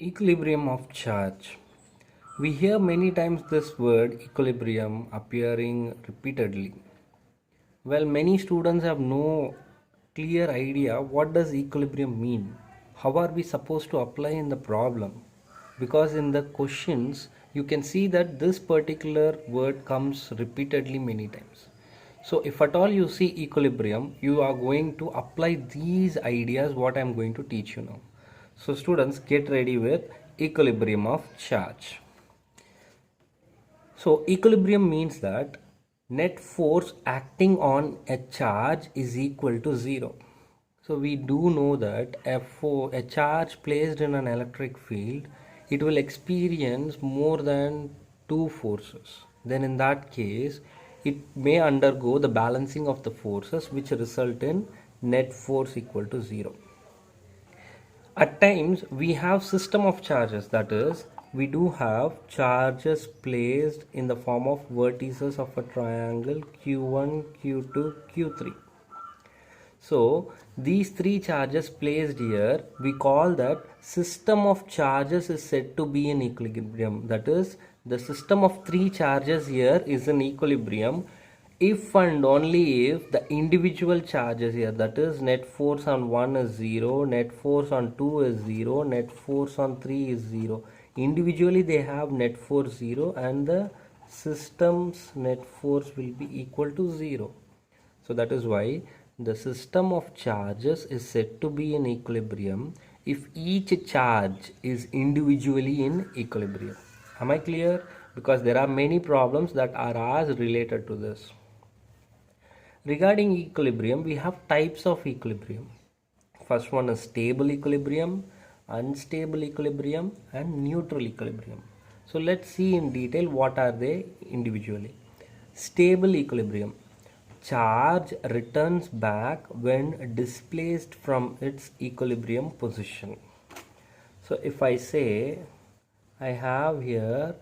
Equilibrium of charge. We hear many times this word equilibrium appearing repeatedly. Well, many students have no clear idea what does equilibrium mean. How are we supposed to apply in the problem? Because in the questions you can see that this particular word comes repeatedly many times. So if at all you see equilibrium, you are going to apply these ideas what I am going to teach you now. So students, get ready with equilibrium of charge. So equilibrium means that net force acting on a charge is equal to zero. So we do know that a charge placed in an electric field, it will experience more than two forces. Then in that case, it may undergo the balancing of the forces which result in net force equal to zero. At times we have system of charges, that is we do have charges placed in the form of vertices of a triangle q1, q2, q3. So these three charges placed here, we call that system of charges is said to be in equilibrium. That is, the system of three charges here is in equilibrium if and only if the individual charges here, that is net force on 1 is 0, net force on 2 is 0, net force on 3 is 0. Individually they have net force 0 and the system's net force will be equal to 0. So that is why the system of charges is said to be in equilibrium if each charge is individually in equilibrium. Am I clear? Because there are many problems that are asked related to this. Regarding equilibrium, we have types of equilibrium. First one is stable equilibrium, unstable equilibrium, and neutral equilibrium. So let's see in detail what are they individually. Stable equilibrium. Charge returns back when displaced from its equilibrium position. So if I say I have here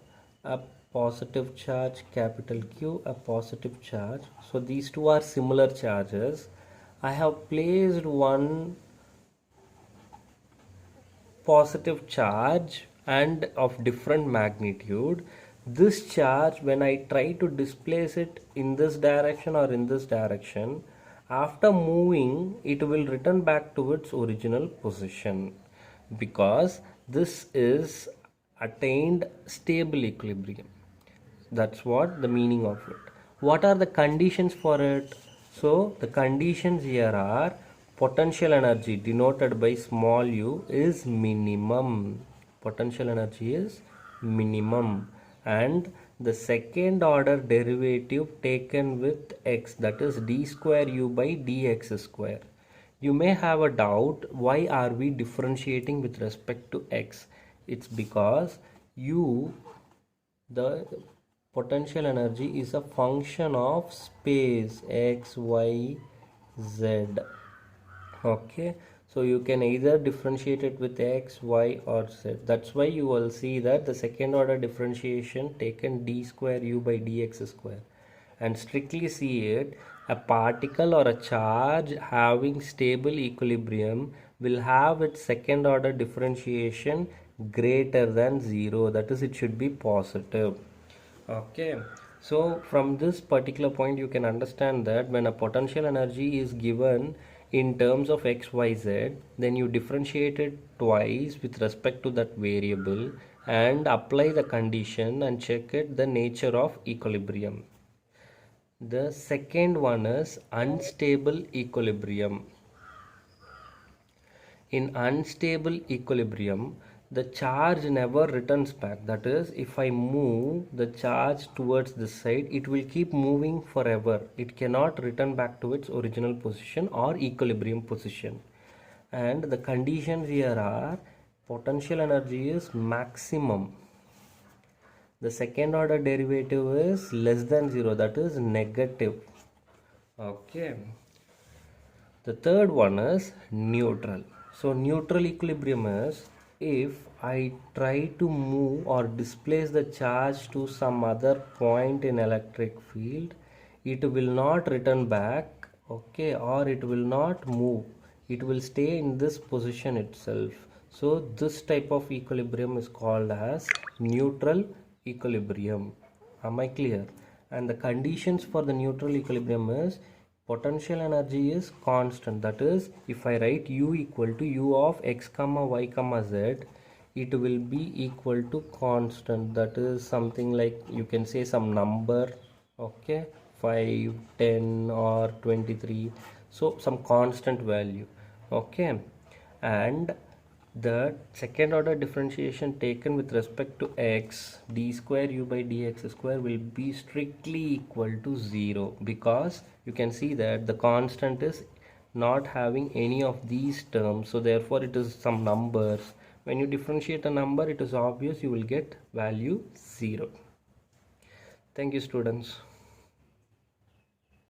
a positive charge capital Q, a positive charge, so these two are similar charges. I have placed one positive charge and of different magnitude. This charge, when I try to displace it in this direction or in this direction, after moving it will return back to its original position, because this is attained stable equilibrium. That's what the meaning of it. What are the conditions for it? So the conditions here are potential energy denoted by small u is minimum. Potential energy is minimum, and the second order derivative taken with x, that is d square u by dx square. You may have a doubt, why are we differentiating with respect to x? It's because the potential energy is a function of space x, y, z. Okay, so you can either differentiate it with x, y, or z. That's why you will see that the second order differentiation taken d square u by dx square. And strictly see it, a particle or a charge having stable equilibrium will have its second order differentiation greater than 0. That is, it should be positive. Okay, so from this particular point you can understand that when a potential energy is given in terms of x, y, z, then you differentiate it twice with respect to that variable and apply the condition and check it the nature of equilibrium. The second one is unstable equilibrium. In unstable equilibrium, the charge never returns back. That is, if I move the charge towards this side, it will keep moving forever. It cannot return back to its original position or equilibrium position. And the conditions here are potential energy is maximum. The second order derivative is less than 0, that is negative. Okay. The third one is neutral. So neutral equilibrium is if I try to move or displace the charge to some other point in electric field, it will not return back, okay, or it will not move. It will stay in this position itself. So this type of equilibrium is called as neutral equilibrium. Am I clear? And the conditions for the neutral equilibrium is potential energy is constant. That is, if I write U equal to U of x comma y comma z, it will be equal to constant. That is something like, you can say some number, okay, 5, 10 or 23. So some constant value, okay. And the second order differentiation taken with respect to x, d square u by dx square, will be strictly equal to 0, because you can see that the constant is not having any of these terms, so therefore it is some numbers. When you differentiate a number, it is obvious you will get value 0. Thank you, students.